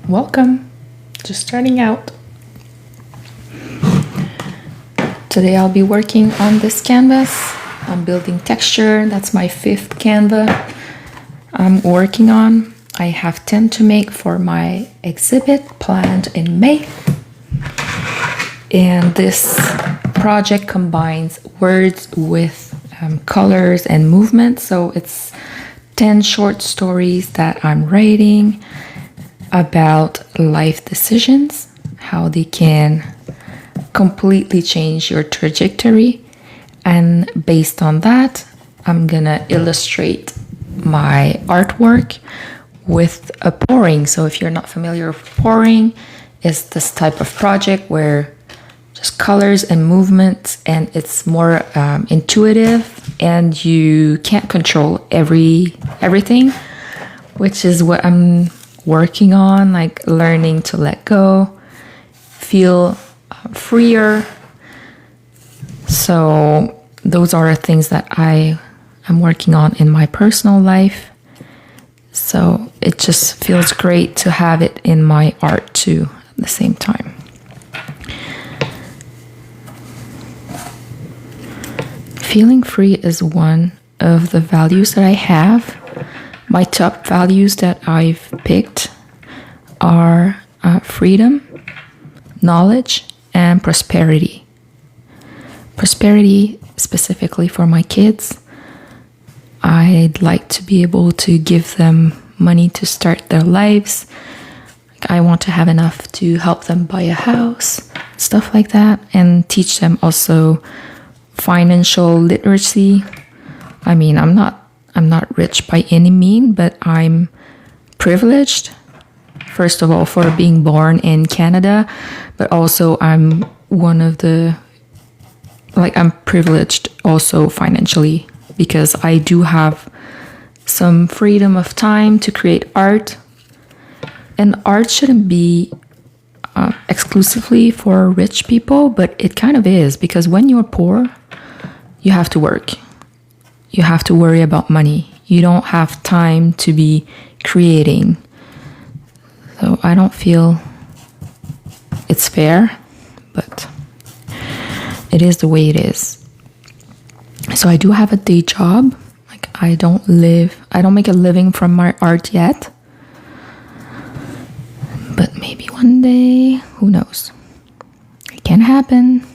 Welcome. Just starting out. Today I'll be working on this canvas. I'm building texture. That's my 5th canvas I'm working on. I have 10 to make for my exhibit planned in May. And this project combines words with colors and movement. So it's 10 short stories that I'm writing about life decisions, how they can completely change your trajectory. And based on that, I'm gonna illustrate my artwork with a pouring. So if you're not familiar with pouring, it's this type of project where just colors and movements, and it's more intuitive, and you can't control everything, which is what I'm working on, like learning to let go, feel freer. So those are things that I am working on in my personal life. So it just feels great to have it in my art too at the same time. Feeling free is one of the values that I have. My top values that I've picked are freedom, knowledge, and prosperity. Prosperity specifically for my kids. I'd like to be able to give them money to start their lives. I want to have enough to help them buy a house, stuff like that, and teach them also financial literacy. I mean, I'm not rich by any means, but I'm privileged, first of all, for being born in Canada, but also I'm privileged also financially because I do have some freedom of time to create art. And art shouldn't be exclusively for rich people, but it kind of is, because when you're poor, you have to work. You have to worry about money. You don't have time to be creating. So I don't feel it's fair, but it is the way it is. So I do have a day job. Like I don't make a living from my art yet. But maybe one day, who knows? It can happen.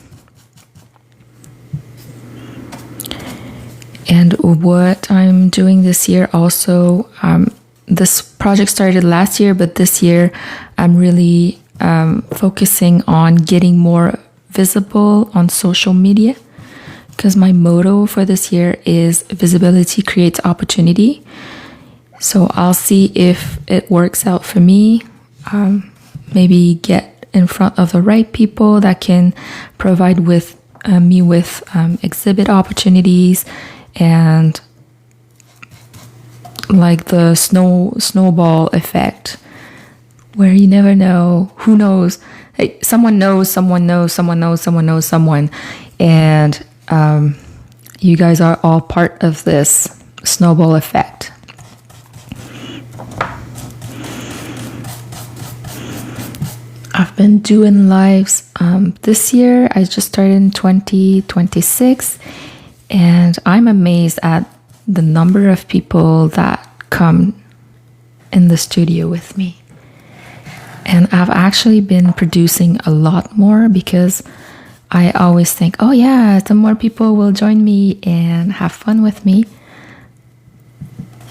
And what I'm doing this year also, this project started last year, but this year I'm really focusing on getting more visible on social media, because my motto for this year is visibility creates opportunity. So I'll see if it works out for me. Maybe get in front of the right people that can provide me with exhibit opportunities, and like the snowball effect, where you never know, who knows, hey, someone knows someone knows someone knows someone knows someone, and you guys are all part of this snowball effect. I've been doing lives this year. I just started in 2026, and I'm amazed at the number of people that come in the studio with me. And I've actually been producing a lot more, because I always think, oh yeah, some more people will join me and have fun with me.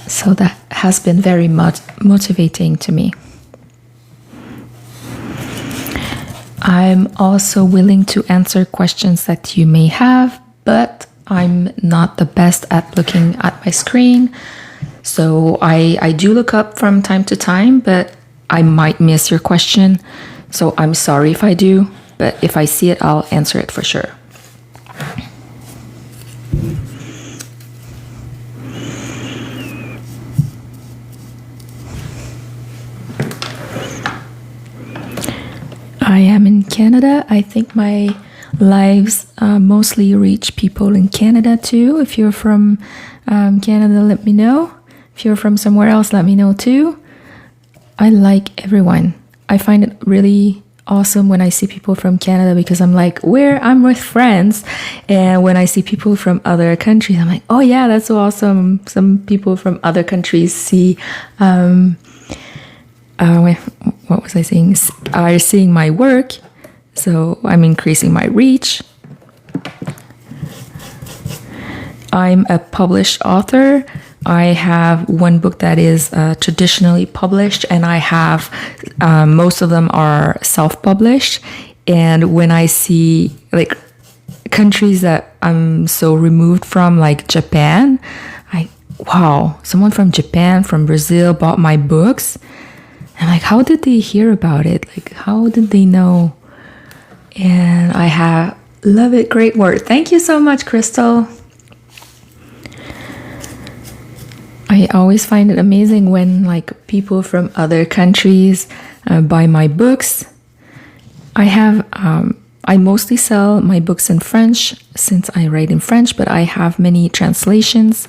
So that has been very motivating to me. I'm also willing to answer questions that you may have, but I'm not the best at looking at my screen. So I do look up from time to time, but I might miss your question. So I'm sorry if I do, but if I see it, I'll answer it for sure. I am in Canada. I think my lives mostly reach people in Canada too. If you're from Canada, let me know. If you're from somewhere else, let me know too. I like everyone. I find it really awesome when I see people from Canada, because I'm like, I'm with friends. And when I see people from other countries, I'm like, oh yeah, that's so awesome. Some people from other countries see, what was I saying? Are seeing my work. So I'm increasing my reach. I'm a published author. I have one book that is traditionally published, and I have most of them are self-published. And when I see like countries that I'm so removed from, like Japan, wow, someone from Japan, from Brazil bought my books. I'm like, how did they hear about it? Like, how did they know? And love it, great work. Thank you so much, Crystal. I always find it amazing when like people from other countries buy my books. I mostly sell my books in French since I write in French, but I have many translations.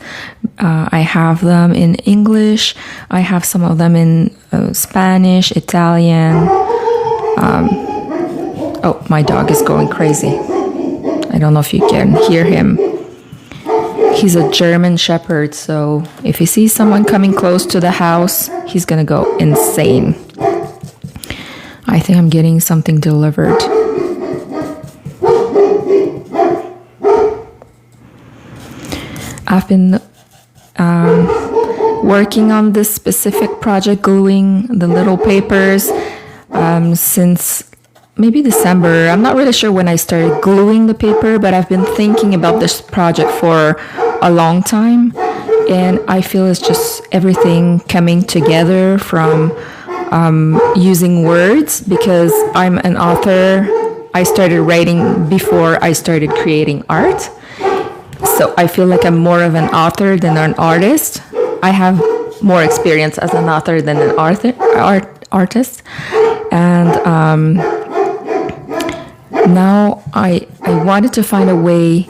I have them in English. I have some of them in Spanish, Italian. Oh, my dog is going crazy. I don't know if you can hear him. He's a German Shepherd, so if he sees someone coming close to the house, he's gonna go insane. I think I'm getting something delivered. I've been working on this specific project, gluing the little papers, since maybe December. I'm not really sure when I started gluing the paper, but I've been thinking about this project for a long time, and I feel it's just everything coming together from using words, because I'm an author. I started writing before I started creating art, so I feel like I'm more of an author than an artist. I have more experience as an author than an artist, and now I wanted to find a way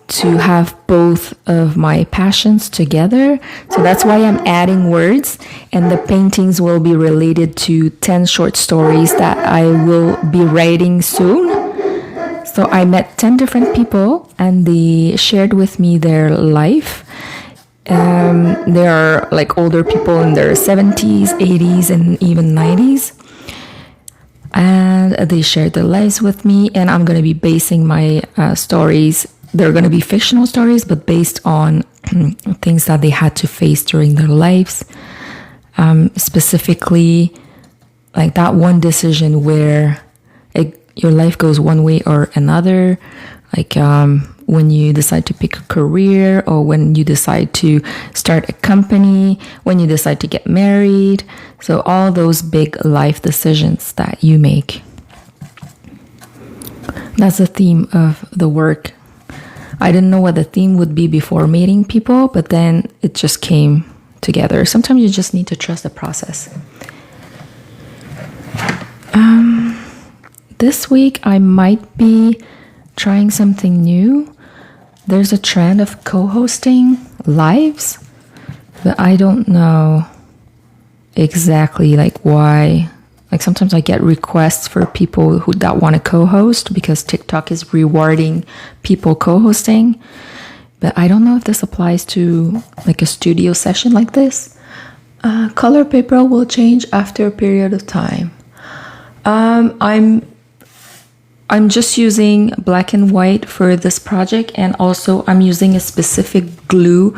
to have both of my passions together. So that's why I'm adding words, and the paintings will be related to 10 short stories that I will be writing soon. So I met 10 different people, and they shared with me their life. They are like older people in their 70s, 80s, and even 90s. And they shared their lives with me, and I'm going to be basing my stories. They're going to be fictional stories, but based on things that they had to face during their lives. Specifically, like that one decision where your life goes one way or another. Like when you decide to pick a career, or when you decide to start a company, when you decide to get married. So all those big life decisions that you make. That's the theme of the work. I didn't know what the theme would be before meeting people, but then it just came together. Sometimes you just need to trust the process. This week I might be trying something new. There's a trend of co-hosting lives, but I don't know exactly like why. Like sometimes I get requests for people that want to co-host, because TikTok is rewarding people co-hosting. But I don't know if this applies to like a studio session like this. Color paper will change after a period of time. I'm just using black and white for this project, and also I'm using a specific glue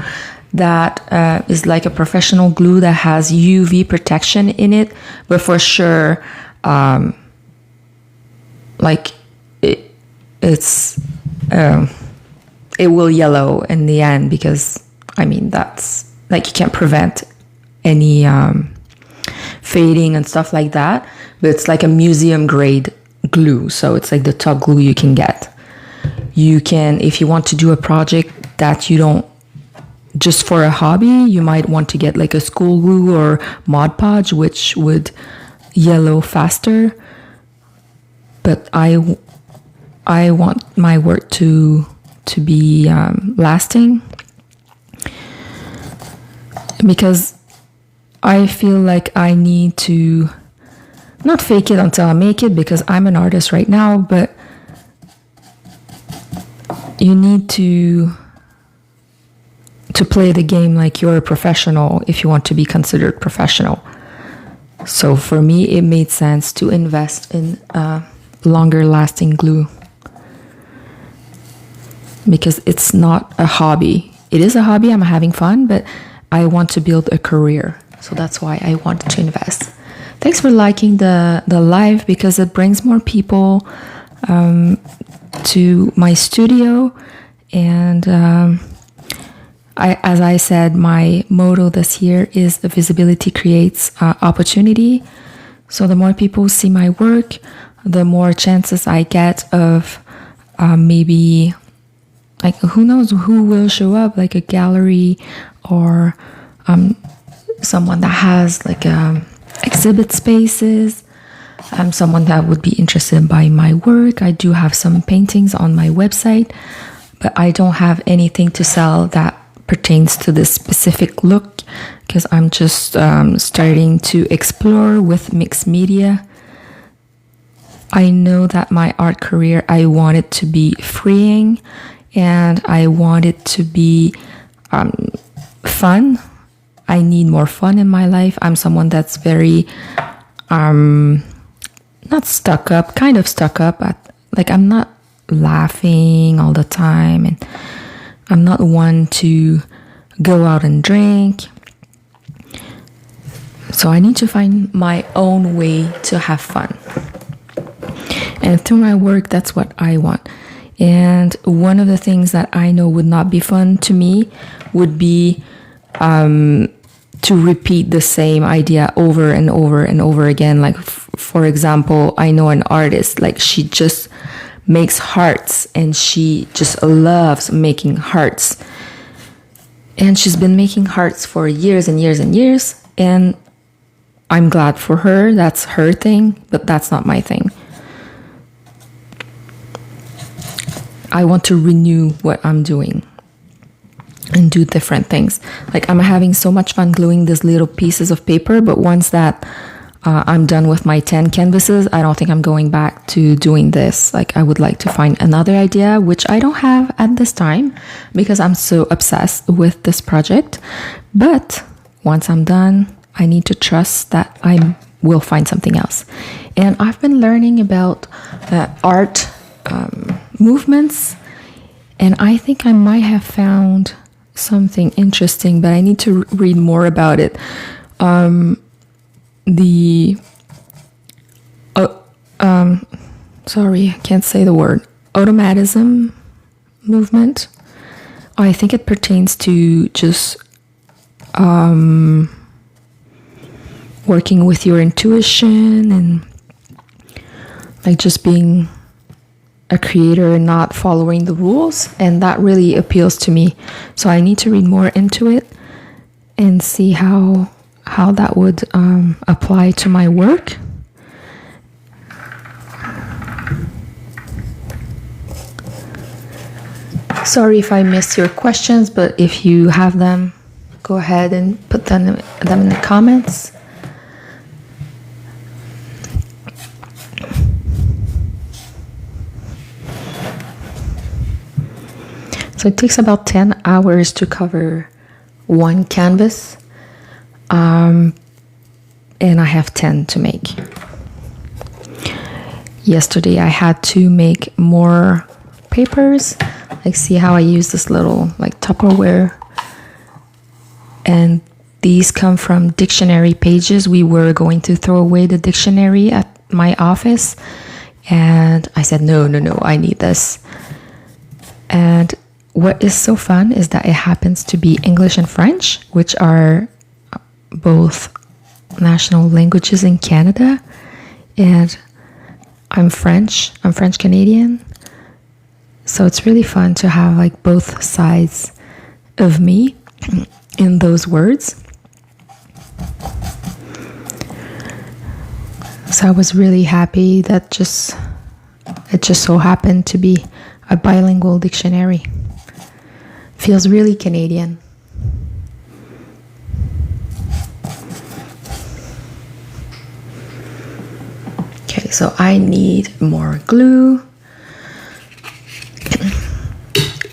that is like a professional glue that has UV protection in it, but for sure, like it will yellow in the end, because I mean that's like you can't prevent any fading and stuff like that, but it's like a museum grade glue, so it's like the top glue you can get. You can, if you want to do a project that you don't, just for a hobby, you might want to get like a school glue or Mod Podge, which would yellow faster. But I want my work to be lasting, because I feel like I need to not fake it until I make it, because I'm an artist right now, but you need to play the game like you're a professional if you want to be considered professional. So for me, it made sense to invest in longer lasting glue, because it's not a hobby. It is a hobby, I'm having fun, but I want to build a career. So that's why I wanted to invest. Thanks for liking the live, because it brings more people to my studio. And as I said, my motto this year is the visibility creates opportunity. So the more people see my work, the more chances I get of maybe, like, who knows who will show up, like a gallery or someone that has like exhibit spaces, someone that would be interested by my work. I do have some paintings on my website, but I don't have anything to sell that pertains to this specific look, because I'm just starting to explore with mixed media. I know that my art career, I want it to be freeing, and I want it to be fun. I need more fun in my life. I'm someone that's very not stuck up, kind of stuck up. Like, I'm not laughing all the time, and I'm not one to go out and drink. So I need to find my own way to have fun. And through my work, that's what I want. And one of the things that I know would not be fun to me would be to repeat the same idea over and over and over again. Like, for example, I know an artist, like, she just makes hearts, and she just loves making hearts. And she's been making hearts for years and years and years. And I'm glad for her. That's her thing, but that's not my thing. I want to renew what I'm doing and do different things. Like, I'm having so much fun gluing these little pieces of paper, but once that I'm done with my 10 canvases, I don't think I'm going back to doing this. Like, I would like to find another idea, which I don't have at this time because I'm so obsessed with this project. But once I'm done, I need to trust that I will find something else. And I've been learning about art movements, and I think I might have found something interesting, but I need to read more about it. Sorry, I can't say the word. Automatism movement. I think it pertains to just working with your intuition and like just being a creator and not following the rules, and that really appeals to me. So I need to read more into it and see how that would apply to my work. Sorry if I missed your questions, but if you have them, go ahead and put them in the comments. So it takes about 10 hours to cover one canvas, and I have 10 to make. Yesterday I had to make more papers. Like, see how I use this little like Tupperware, and these come from dictionary pages. We were going to throw away the dictionary at my office, and I said no, I need this. And what is so fun is that it happens to be English and French, which are both national languages in Canada. And I'm French Canadian. So it's really fun to have like both sides of me in those words. So I was really happy that it just so happened to be a bilingual dictionary. Feels really Canadian. Okay, so I need more glue.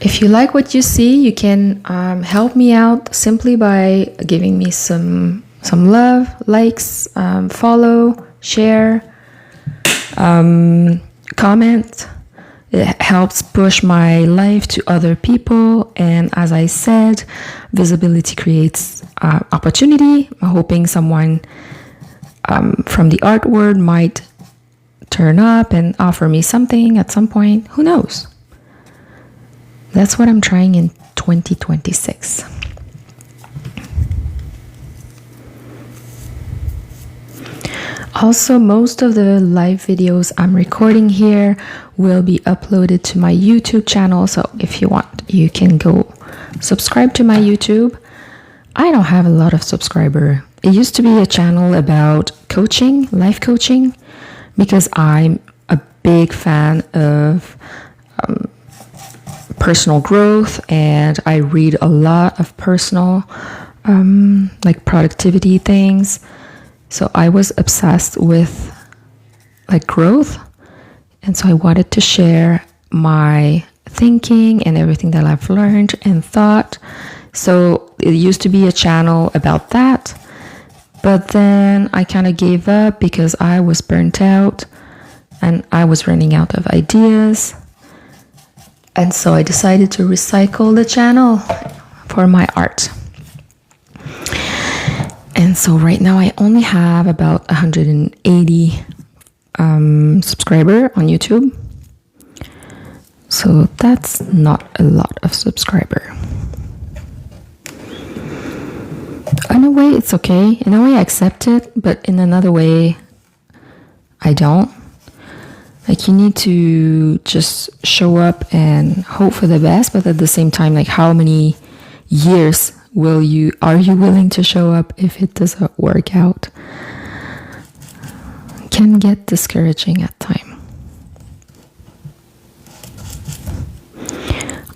If you like what you see, you can help me out simply by giving me some love, likes, follow, share, comment. It helps push my life to other people. And as I said, visibility creates opportunity. I'm hoping someone from the art world might turn up and offer me something at some point. Who knows? That's what I'm trying in 2026. Also, most of the live videos I'm recording here will be uploaded to my YouTube channel. So if you want, you can go subscribe to my YouTube. I don't have a lot of subscribers. It used to be a channel about coaching, life coaching, because I'm a big fan of personal growth, and I read a lot of personal like productivity things. So I was obsessed with like growth, and so I wanted to share my thinking and everything that I've learned and thought. So it used to be a channel about that, but then I kind of gave up because I was burnt out and I was running out of ideas. And so I decided to recycle the channel for my art. And so right now I only have about 180 subscribers on YouTube. So that's not a lot of subscribers. In a way, it's okay. In a way, I accept it, but in another way, I don't. Like, you need to just show up and hope for the best, but at the same time, like, how many years are you willing to show up if it doesn't work out? It can get discouraging at times.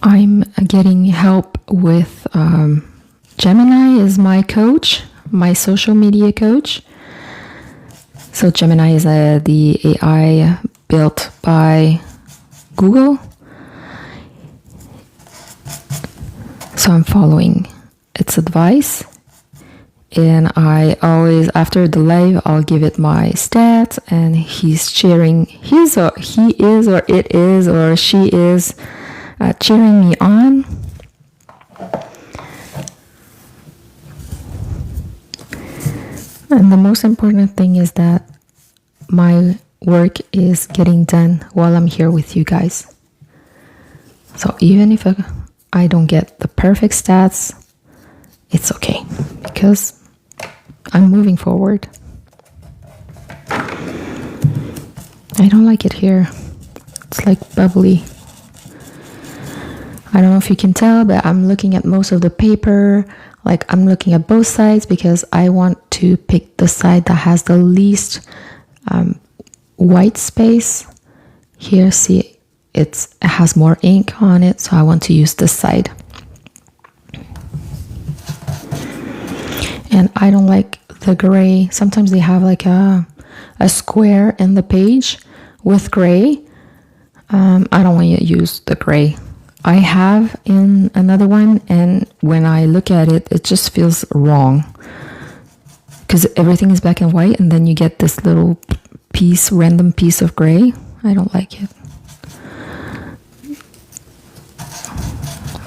I'm getting help with Gemini is my coach, my social media coach. So Gemini is the AI built by Google. So I'm following its advice, and I always, after the live, I'll give it my stats, and he's cheering, he is or it is or she is cheering me on. And the most important thing is that my work is getting done while I'm here with you guys. So even if I don't get the perfect stats, it's okay, because I'm moving forward. I don't like it here. It's like bubbly. I don't know if you can tell, but I'm looking at most of the paper. Like, I'm looking at both sides because I want to pick the side that has the least white space. Here, see, it has more ink on it, so I want to use this side. And I don't like the gray. Sometimes they have like a square in the page with gray. I don't want to use the gray. I have in another one, and when I look at it, it just feels wrong because everything is black and white, and then you get this little piece, random piece of gray. I don't like it.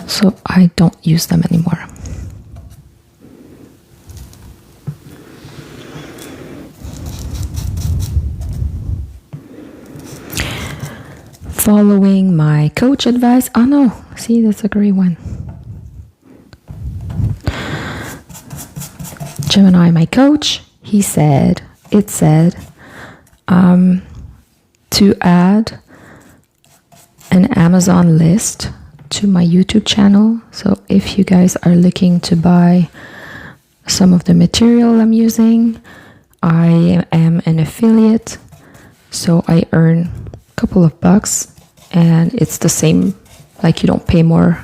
So I don't use them anymore. Following my coach advice. Oh no, see, that's a gray one. Gemini, my coach, it said to add an Amazon list to my YouTube channel. So if you guys are looking to buy some of the material I'm using, I am an affiliate, so I earn a couple of bucks, and it's the same, like, you don't pay more.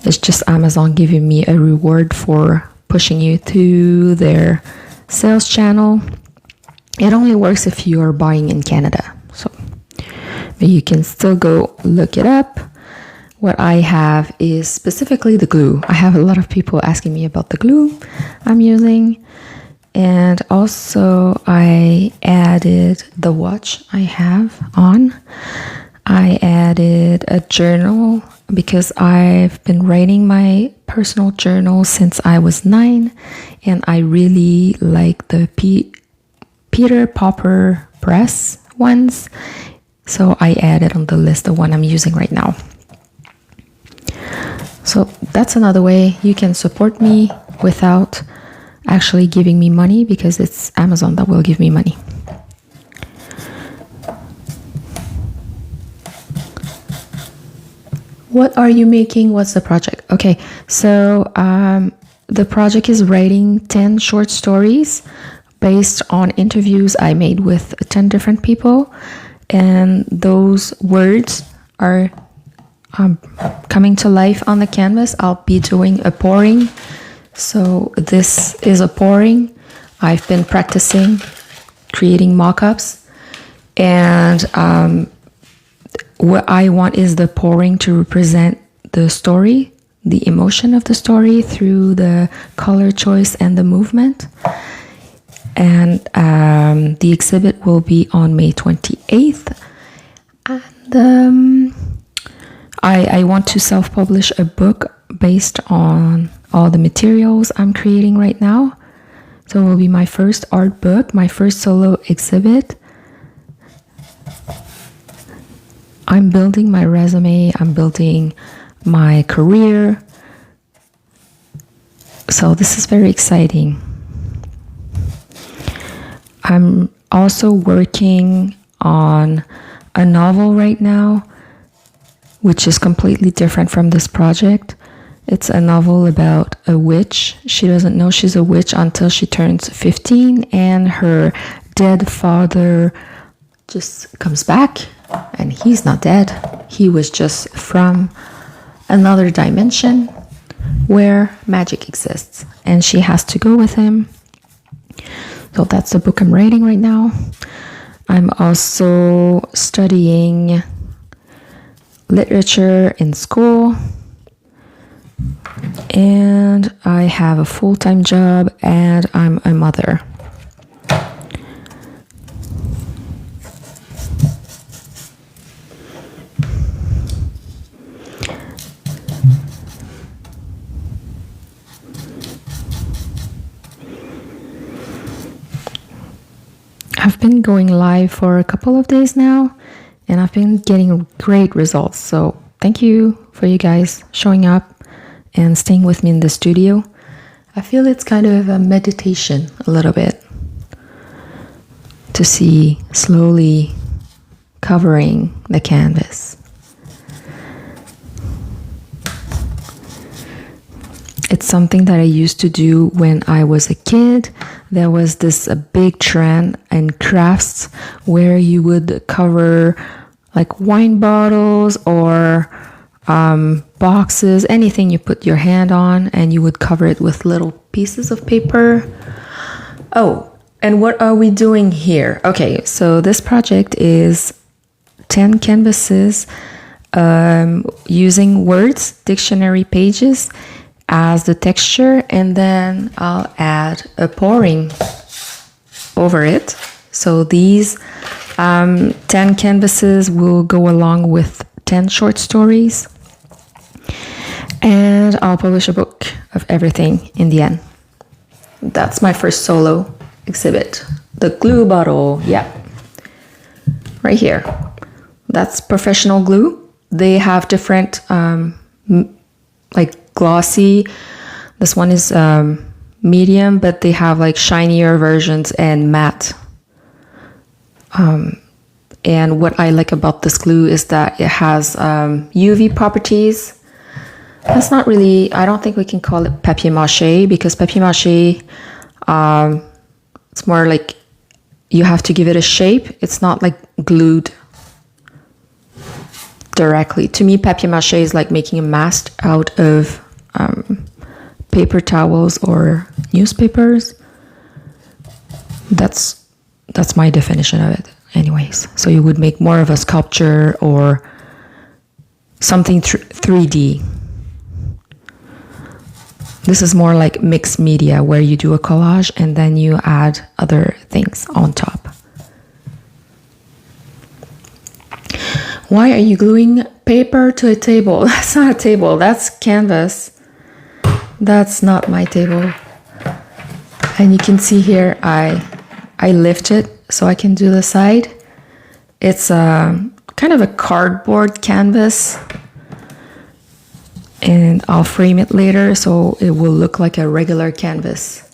It's just Amazon giving me a reward for pushing you to their sales channel. It only works if you are buying in Canada. So, but you can still go look it up. What I have is specifically the glue. I have a lot of people asking me about the glue I'm using. And also I added the watch I have on. I added a journal because I've been writing my personal journal since I was 9. And I really like the Peter Popper press ones. So I added on the list the one I'm using right now. So that's another way you can support me without actually giving me money, because it's Amazon that will give me money. What are you making? What's the project? Okay, so the project is writing 10 short stories based on interviews I made with 10 different people. And those words are coming to life on the canvas. I'll be doing a pouring. So this is a pouring. I've been practicing creating mock-ups, and what I want is the pouring to represent the story, the emotion of the story through the color choice and the movement. And the exhibit will be on May 28th. And I want to self-publish a book based on all the materials I'm creating right now. So it will be my first art book, my first solo exhibit. I'm building my resume, I'm building my career. So this is very exciting. I'm also working on a novel right now, which is completely different from this project. It's a novel about a witch. She doesn't know she's a witch until she turns 15, and her dead father just comes back, and he's not dead. He was just from another dimension where magic exists, and she has to go with him. So that's the book I'm writing right now. I'm also studying literature in school, and I have a full-time job, and I'm a mother. I've been going live for a couple of days now, and I've been getting great results. So thank you for you guys showing up and staying with me in the studio. I feel it's kind of a meditation a little bit to see slowly covering the canvas. It's something that I used to do when I was a kid. There was this big trend in crafts where you would cover like wine bottles or boxes, anything you put your hand on, and you would cover it with little pieces of paper. Oh, and what are we doing here? Okay, so this project is 10 canvases using words, dictionary pages as the texture, and then I'll add a pouring over it. So these 10 canvases will go along with 10 short stories, and I'll publish a book of everything in the end. That's my first solo exhibit. The glue bottle, yeah, right here. That's professional glue. They have different like glossy. This one is medium, but they have like shinier versions and matte. And what I like about this glue is that it has UV properties. That's not really, I don't think we can call it papier-mâché, because papier-mâché, it's more like you have to give it a shape. It's not like glued directly. To me, papier-mâché is like making a mask out of paper towels or newspapers. That's That's my definition of it anyways. So you would make more of a sculpture or something 3D. This is more like mixed media where you do a collage and then you add other things on top. Why are you gluing paper to a table? That's not a table, that's canvas. That's not my table. And you can see here, I lift it so I can do the side. It's kind of a cardboard canvas. And I'll frame it later so it will look like a regular canvas.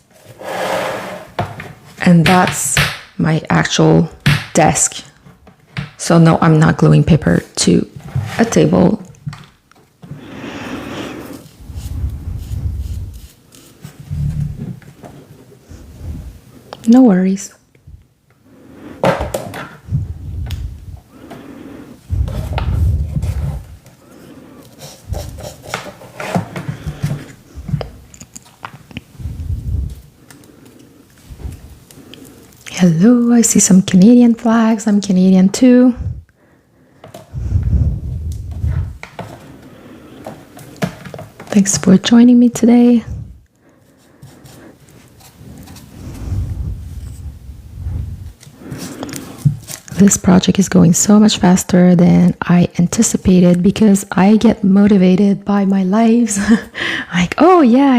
And that's my actual desk. So no, I'm not gluing paper to a table. No worries. Hello, I see some Canadian flags. I'm Canadian too. Thanks for joining me today. This project is going so much faster than I anticipated because I get motivated by my lives. Like, oh yeah,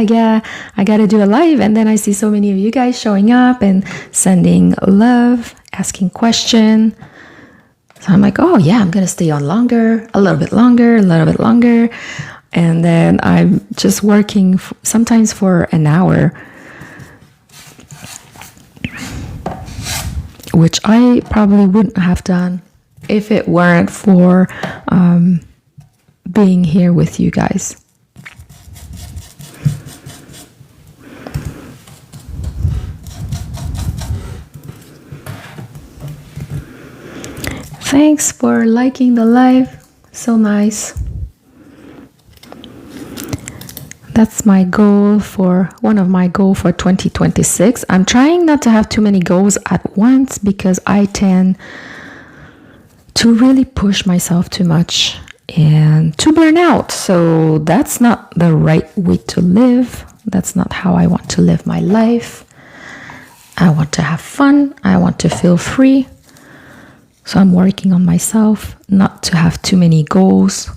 I gotta do a live, and then I see so many of you guys showing up and sending love, asking questions. So I'm like, oh yeah, I'm gonna stay on longer, a little bit longer, and then I'm just working sometimes for an hour, which I probably wouldn't have done if it weren't for being here with you guys. Thanks for liking the live. So nice. That's my goal one of my goals for 2026. I'm trying not to have too many goals at once because I tend to really push myself too much and to burn out. So that's not the right way to live. That's not how I want to live my life. I want to have fun. I want to feel free. So I'm working on myself not to have too many goals.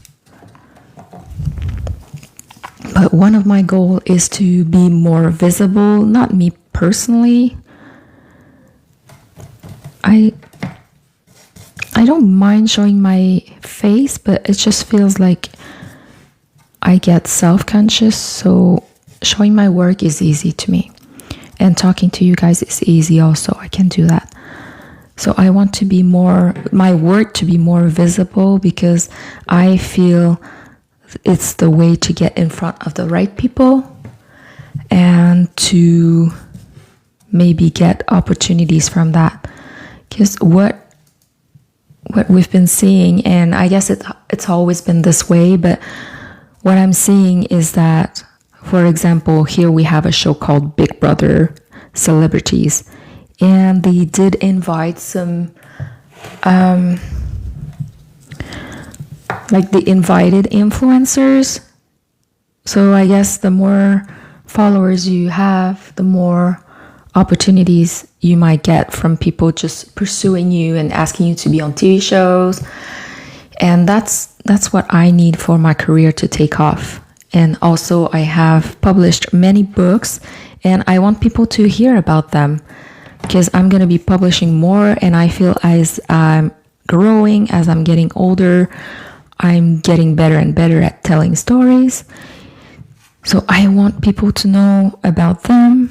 But one of my goals is to be more visible, not me personally. I don't mind showing my face, but it just feels like I get self-conscious, so showing my work is easy to me. And talking to you guys is easy also, I can do that. So I want to be my work to be more visible because I feel it's the way to get in front of the right people and to maybe get opportunities from that. Because what we've been seeing, and I guess it's always been this way, but what I'm seeing is that, for example, here we have a show called Big Brother Celebrities, and they did invite some like the invited influencers. So I guess the more followers you have, the more opportunities you might get from people just pursuing you and asking you to be on TV shows. And that's what I need for my career to take off. And also I have published many books and I want people to hear about them because I'm going to be publishing more, and I feel as I'm growing, as I'm getting older, I'm getting better and better at telling stories. So I want people to know about them.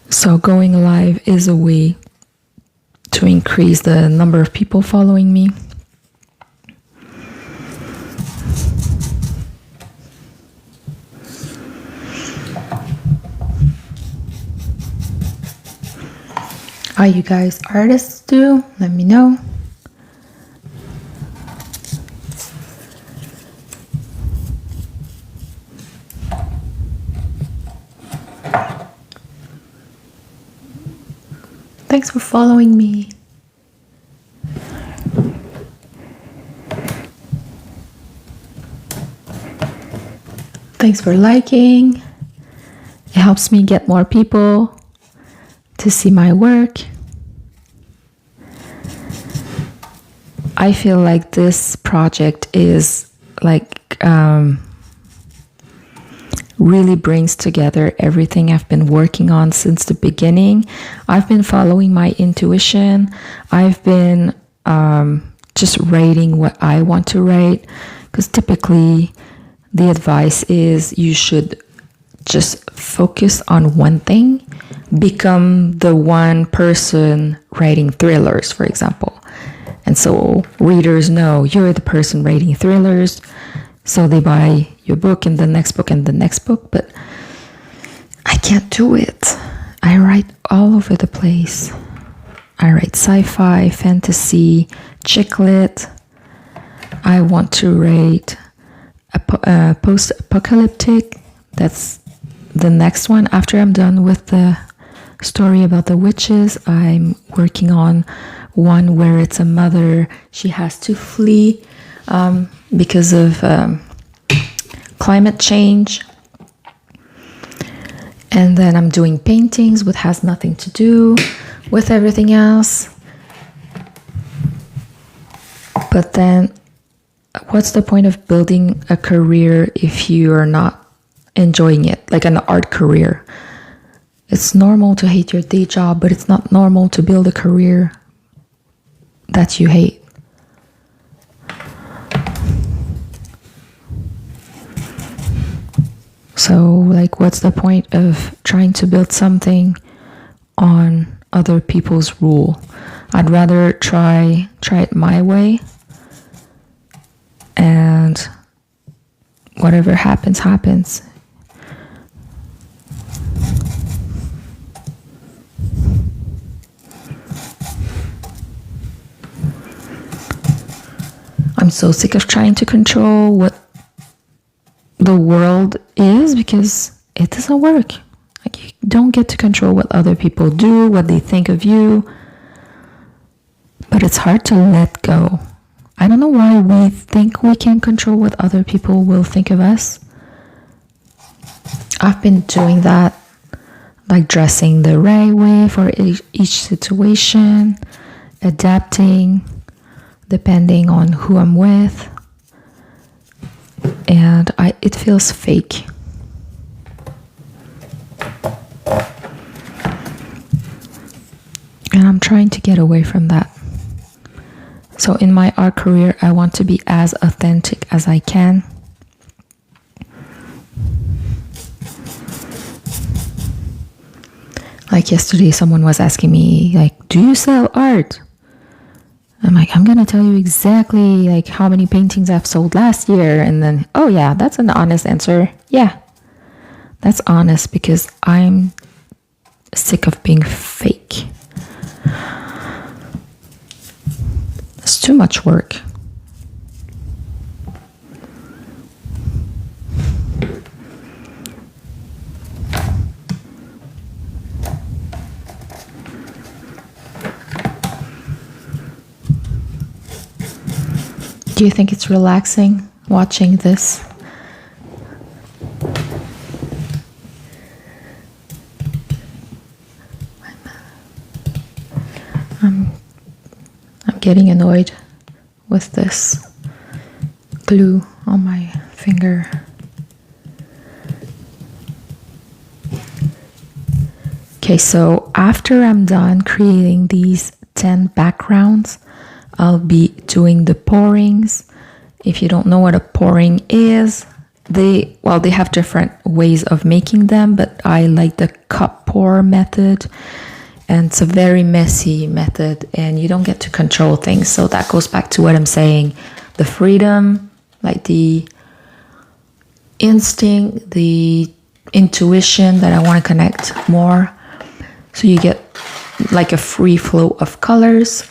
So going live is a way to increase the number of people following me. Are you guys artists too? Let me know. Thanks for following me. Thanks for liking. It helps me get more people to see my work. I feel like this project is like really brings together everything I've been working on since the beginning. I've been following my intuition. I've been just writing what I want to write, because typically the advice is you should just focus on one thing, become the one person writing thrillers, for example. And so readers know you're the person writing thrillers, so they buy your book and the next book and the next book. But I can't do it. I write all over the place. I write sci-fi, fantasy, chick lit. I want to write a post-apocalyptic. That's the next one. After I'm done with the story about the witches, I'm working on one where it's a mother. She has to flee because of climate change. And then I'm doing paintings, which has nothing to do with everything else. But then what's the point of building a career if you are not enjoying it, like an art career? It's normal to hate your day job, but it's not normal to build a career that you hate. So, like, what's the point of trying to build something on other people's rule? I'd rather try it my way, and whatever happens, happens. I'm so sick of trying to control what the world is, because it doesn't work. Like, you don't get to control what other people do, what they think of you. But it's hard to let go. I don't know why we think we can control what other people will think of us. I've been doing that, like dressing the right way for each situation, adapting depending on who I'm with, and it feels fake. And I'm trying to get away from that. So in my art career, I want to be as authentic as I can. Like yesterday, someone was asking me, like, do you sell art? I'm like, I'm gonna tell you exactly like how many paintings I've sold last year. And then, oh yeah, that's an honest answer. Yeah, that's honest, because I'm sick of being fake. It's too much work. Do you think it's relaxing watching this? I'm getting annoyed with this glue on my finger. Okay, so after I'm done creating these 10 backgrounds, I'll be doing the pourings. If you don't know what a pouring is, they have different ways of making them, but I like the cup pour method, and it's a very messy method, and you don't get to control things. So that goes back to what I'm saying, the freedom, like the instinct, the intuition that I want to connect more. So you get like a free flow of colors.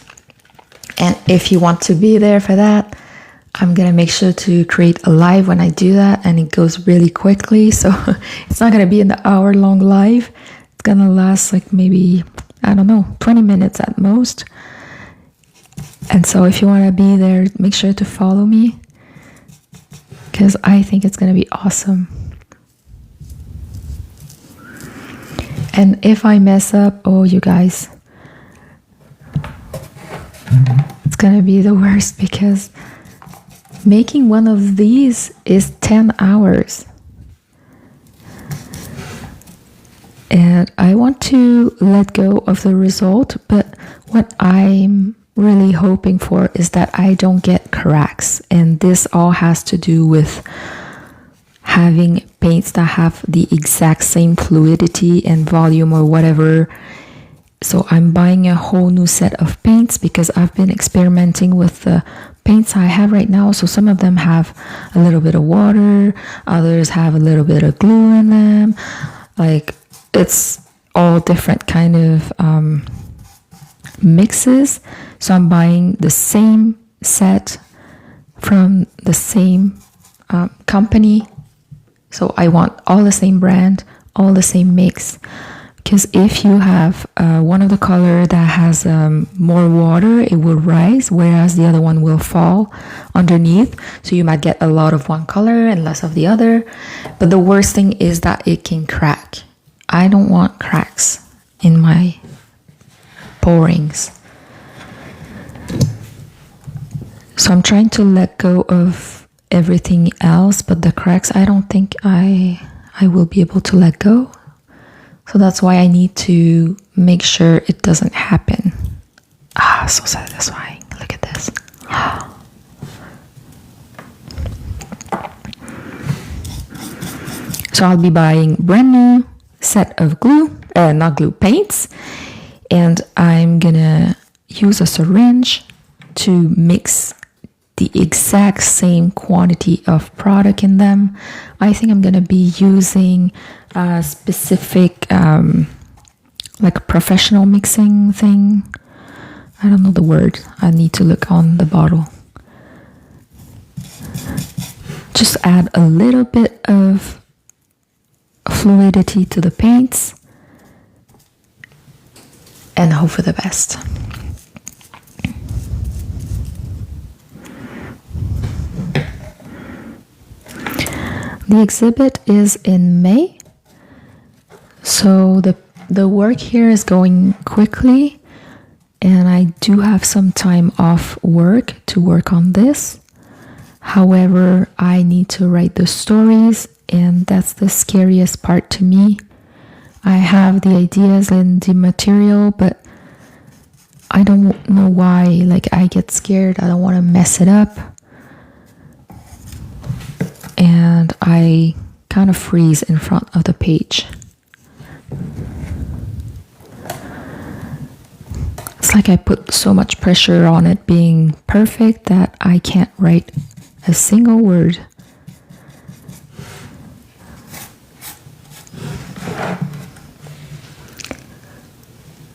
And if you want to be there for that, I'm going to make sure to create a live when I do that, and it goes really quickly. So it's not going to be an hour-long live. It's going to last like maybe I don't know, 20 minutes at most. And so if you want to be there, make sure to follow me, because I think it's going to be awesome. And if I mess up, oh, you guys, it's going to be the worst, because making one of these is 10 hours. And I want to let go of the result, but what I'm really hoping for is that I don't get cracks. And this all has to do with having paints that have the exact same fluidity and volume or whatever. So I'm buying a whole new set of paints because I've been experimenting with the paints I have right now. So some of them have a little bit of water, others have a little bit of glue in them. Like, it's all different kind of mixes. So I'm buying the same set from the same company. So I want all the same brand, all the same mix. Because if you have one of the color that has more water, it will rise, whereas the other one will fall underneath. So you might get a lot of one color and less of the other. But the worst thing is that it can crack. I don't want cracks in my pourings. So I'm trying to let go of everything else, but the cracks, I don't think I will be able to let go. So that's why I need to make sure it doesn't happen. So satisfying. Look at this. So I'll be buying brand new set of paints, and I'm gonna use a syringe to mix the exact same quantity of product in them. I think I'm gonna be using a specific like a professional mixing thing. I don't know the word. I need to look on the bottle. Just add a little bit of fluidity to the paints and hope for the best. The exhibit is in May, so the work here is going quickly, and I do have some time off work to work on this. However, I need to write the stories, and that's the scariest part to me. I have the ideas and the material, but I don't know why. Like, I get scared. I don't want to mess it up. And I kind of freeze in front of the page. It's like I put so much pressure on it being perfect that I can't write a single word.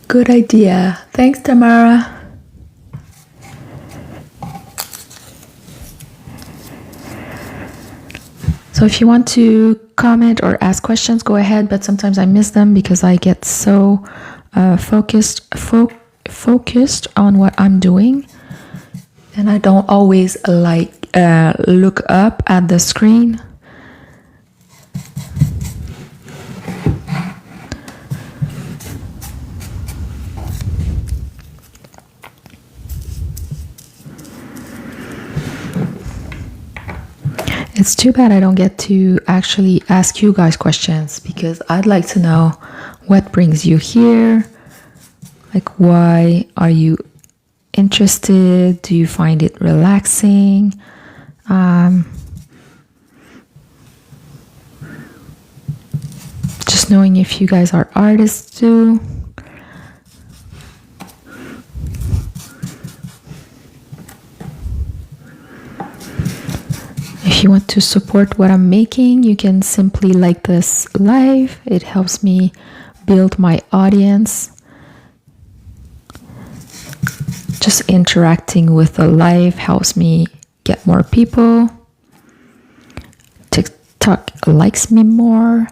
Good idea. Thanks, Tamara. So if you want to comment or ask questions, go ahead, but sometimes I miss them because I get so focused on what I'm doing, and I don't always look up at the screen. It's too bad I don't get to actually ask you guys questions, because I'd like to know what brings you here. Like, why are you interested? Do you find it relaxing? Just knowing if you guys are artists too. If you want to support what I'm making, you can simply like this live. It helps me build my audience. Just interacting with the live helps me get more people. TikTok likes me more.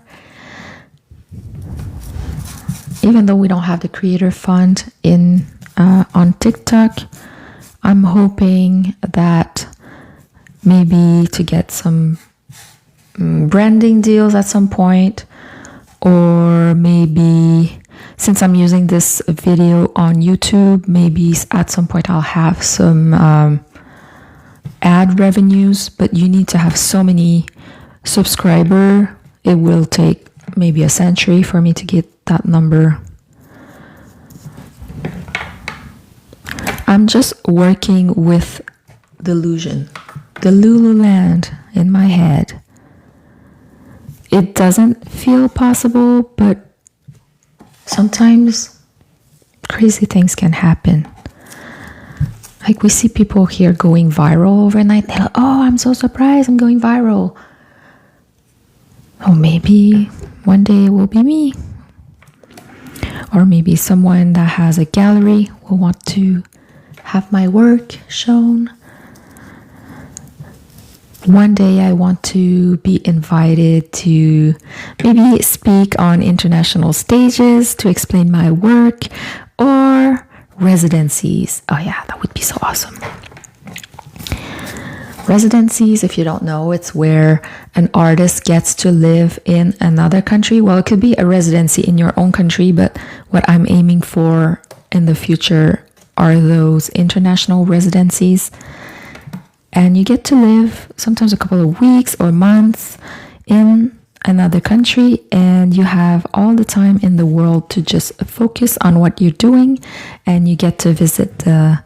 even though we don't have the creator fund in on TikTok, I'm hoping that maybe to get some branding deals at some point, or maybe since I'm using this video on YouTube, maybe at some point I'll have some ad revenues, but you need to have so many subscribers. It will take maybe a century for me to get that number. I'm just working with delusion, the Lululand in my head. It doesn't feel possible, but sometimes crazy things can happen. Like we see people here going viral overnight. They're like, oh, I'm so surprised I'm going viral. Oh, maybe one day it will be me. Or maybe someone that has a gallery will want to have my work shown. One day I want to be invited to maybe speak on international stages to explain my work, or residencies. Oh yeah, that would be so awesome. Residencies, if you don't know, it's where an artist gets to live in another country. Well, it could be a residency in your own country, but what I'm aiming for in the future are those international residencies. And you get to live sometimes a couple of weeks or months in another country, and you have all the time in the world to just focus on what you're doing, and you get to visit the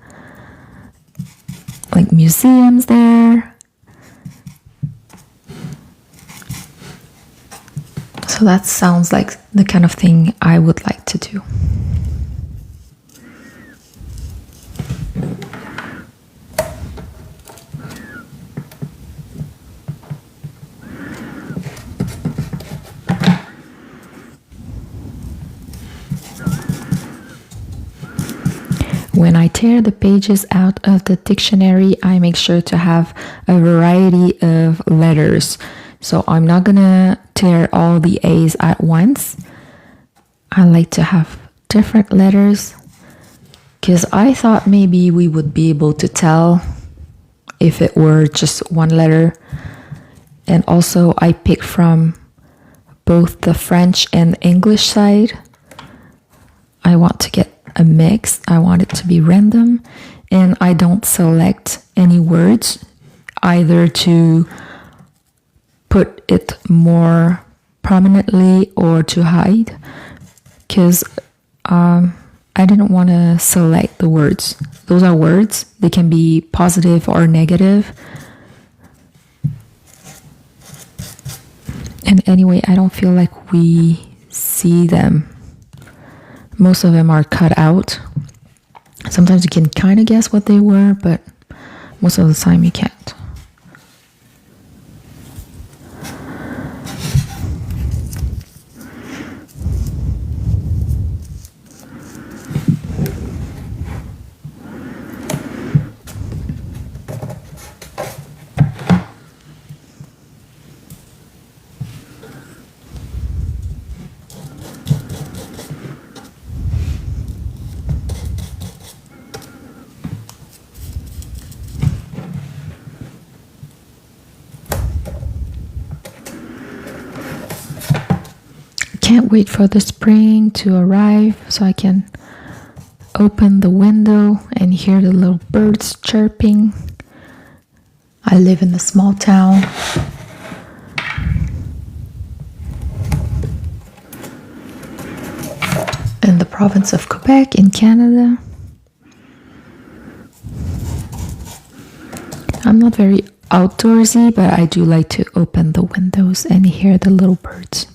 like museums there. So that sounds like the kind of thing I would like to do. When I tear the pages out of the dictionary, I make sure to have a variety of letters. So I'm not gonna tear all the A's at once. I like to have different letters because I thought maybe we would be able to tell if it were just one letter. And also I pick from both the French and English side. I want to get a mix. I want it to be random, and I don't select any words either to put it more prominently or to hide, because I didn't want to select the words. Those are words. They can be positive or negative. And anyway, I don't feel like we see them. Most of them are cut out. Sometimes you can kind of guess what they were, but most of the time you can't. Can't wait for the spring to arrive so I can open the window and hear the little birds chirping. I live in a small town. In the province of Quebec in Canada. I'm not very outdoorsy, but I do like to open the windows and hear the little birds.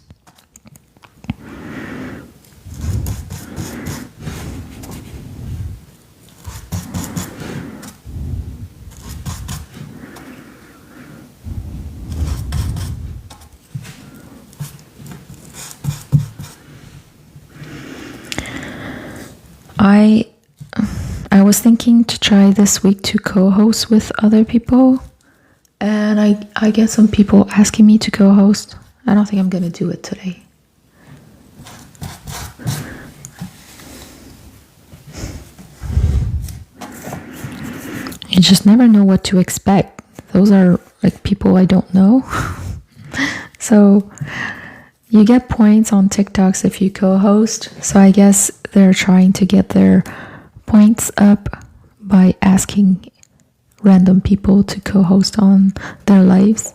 I was thinking to try this week to co-host with other people, and I get some people asking me to co-host. I don't think I'm gonna do it today. you just never know what to expect. Those are like people I don't know. So you get points on TikToks if you co-host. So I guess they're trying to get their points up by asking random people to co-host on their lives.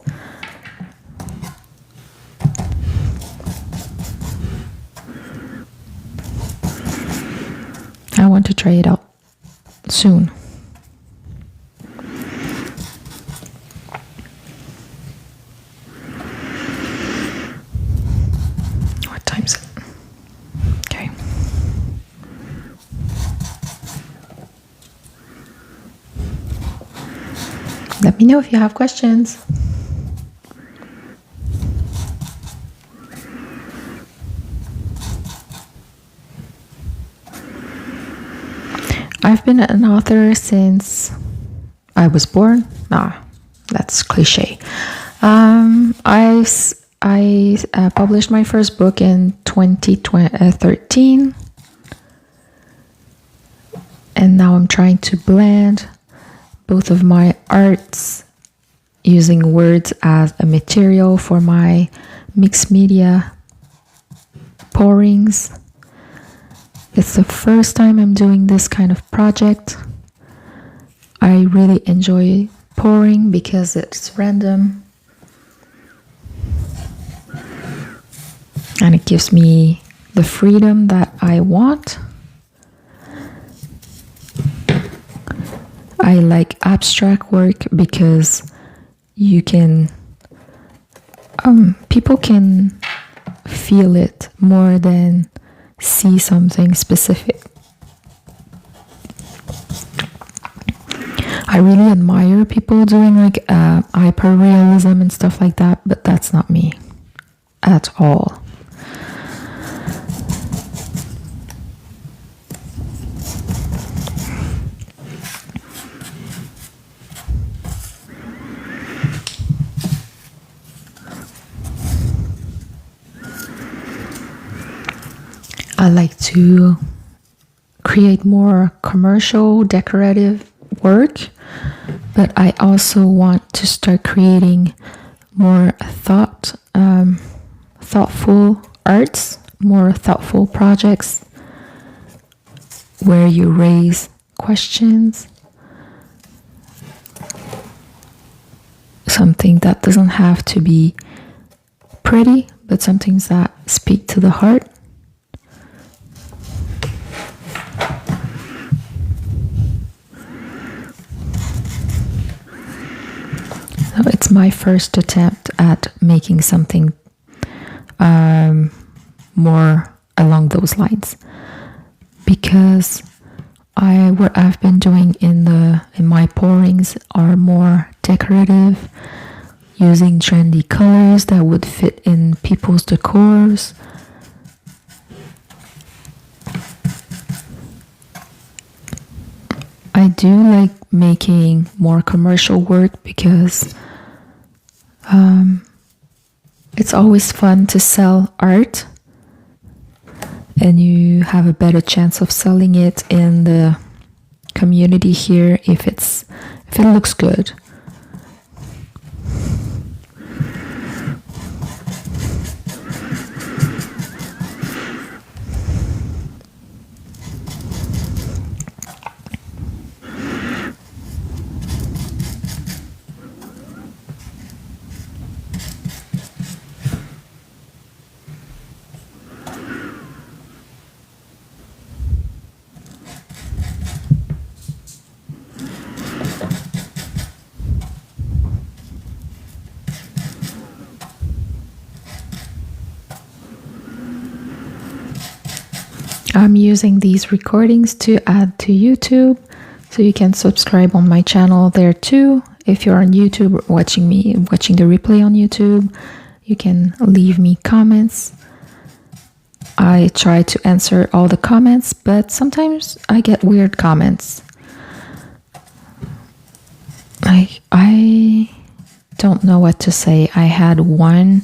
I want to try it out soon. What time is it? Okay. Let me know if you have questions. I've been an author since I was born. That's cliche. I published my first book in 2013, and now I'm trying to blend both of my arts using words as a material for my mixed media pourings. It's the first time I'm doing this kind of project. I really enjoy pouring because it's random and it gives me the freedom that I want. I like abstract work because you can, people can feel it more than see something specific. I really admire people doing like hyperrealism and stuff like that, but that's not me at all. I like to create more commercial, decorative work, but I also want to start creating more thoughtful arts, more thoughtful projects where you raise questions, something that doesn't have to be pretty, but something that speak to the heart. So it's my first attempt at making something more along those lines, because what I've been doing in my pourings are more decorative, using trendy colors that would fit in people's decors. I do like making more commercial work because it's always fun to sell art, and you have a better chance of selling it in the community here if it looks good. I'm using these recordings to add to YouTube, so you can subscribe on my channel there too. If you're on YouTube watching the replay on YouTube, you can leave me comments. I try to answer all the comments, but sometimes I get weird comments. I don't know what to say. I had one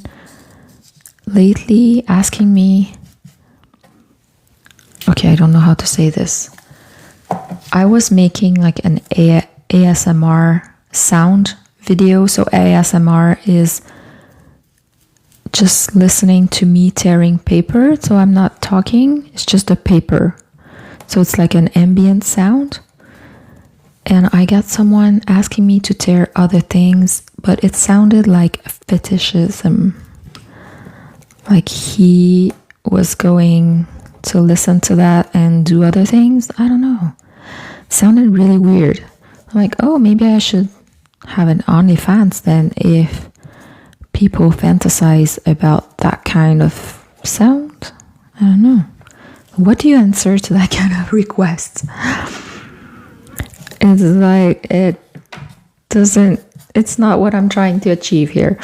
lately asking me, okay, I don't know how to say this. I was making like an ASMR sound video. So ASMR is just listening to me tearing paper. So I'm not talking, it's just a paper. So it's like an ambient sound. And I got someone asking me to tear other things, but it sounded like fetishism. Like he was going to listen to that and do other things. I don't know. It sounded really weird. I'm like, oh, maybe I should have an OnlyFans then if people fantasize about that kind of sound. I don't know. What do you answer to that kind of request? It's like, it's not what I'm trying to achieve here.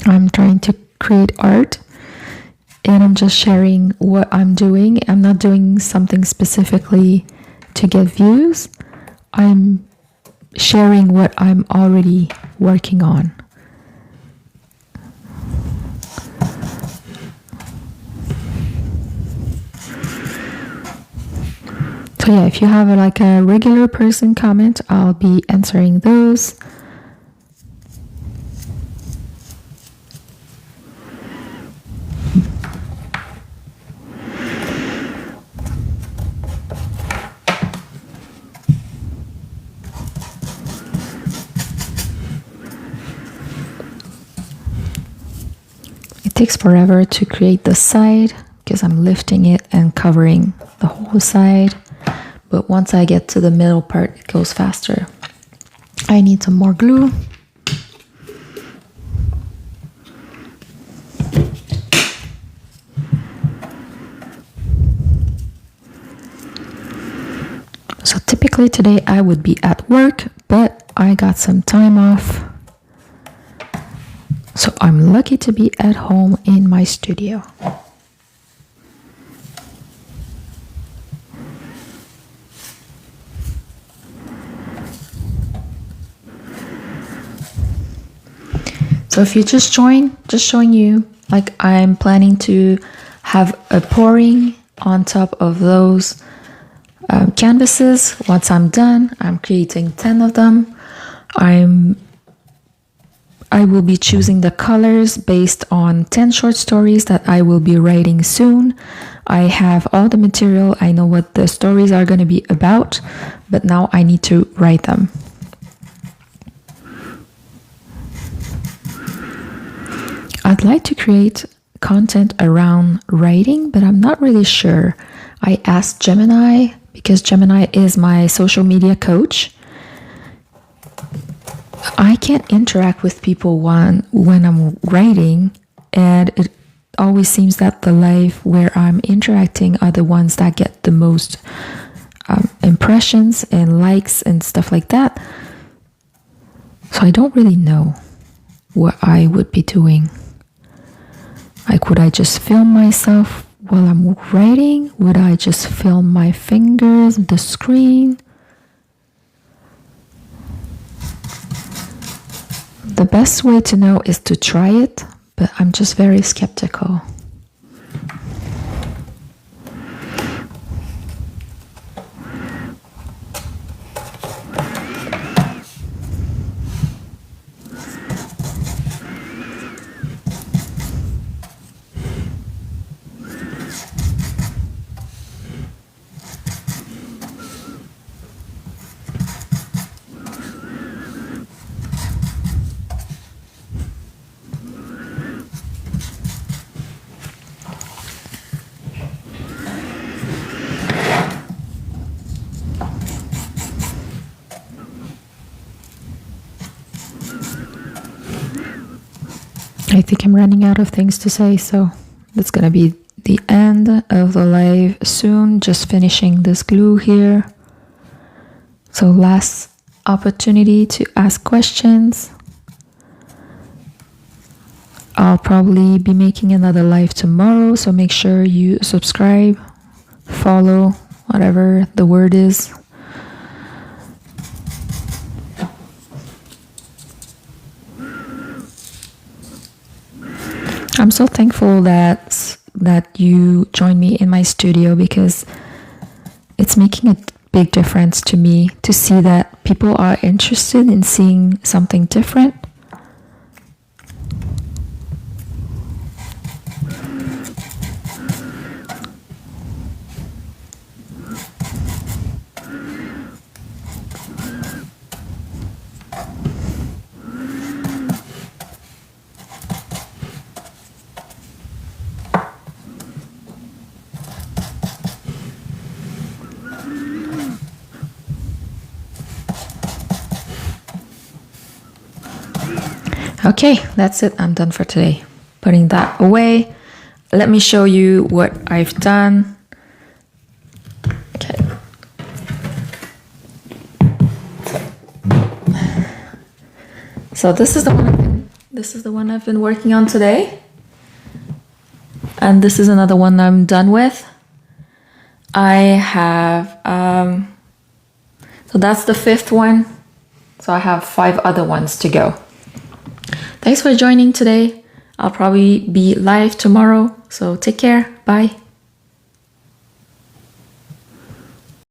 I'm trying to create art and I'm just sharing what I'm doing. I'm not doing something specifically to get views. I'm sharing what I'm already working on. So yeah, if you have like a regular person comment, I'll be answering those. It takes forever to create the side because I'm lifting it and covering the whole side. But once I get to the middle part, it goes faster. I need some more glue. So typically today I would be at work, but I got some time off. So I'm lucky to be at home in my studio. So if you just join, just showing you, like I'm planning to have a pouring on top of those canvases. Once I'm done, I'm creating 10 of them. I will be choosing the colors based on 10 short stories that I will be writing soon. I have all the material. I know what the stories are going to be about, but now I need to write them. I'd like to create content around writing, but I'm not really sure. I asked Gemini because Gemini is my social media coach. I can't interact with people when I'm writing, and it always seems that the live where I'm interacting are the ones that get the most impressions and likes and stuff like that. So I don't really know what I would be doing. Like, would I just film myself while I'm writing? Would I just film my fingers, the screen? The best way to know is to try it, but I'm just very skeptical. I think I'm running out of things to say, so that's gonna be the end of the live soon. Just finishing this glue here. So last opportunity to ask questions. I'll probably be making another live tomorrow, so make sure you subscribe, follow, whatever the word is. I'm so thankful that you joined me in my studio because it's making a big difference to me to see that people are interested in seeing something different. Okay, that's it. I'm done for today. Putting that away. Let me show you what I've done. Okay. So this is the one I've been working on today. And this is another one I'm done with. I have so that's the 5th one. So I have 5 other ones to go. Thanks for joining today. I'll probably be live tomorrow, so take care. Bye.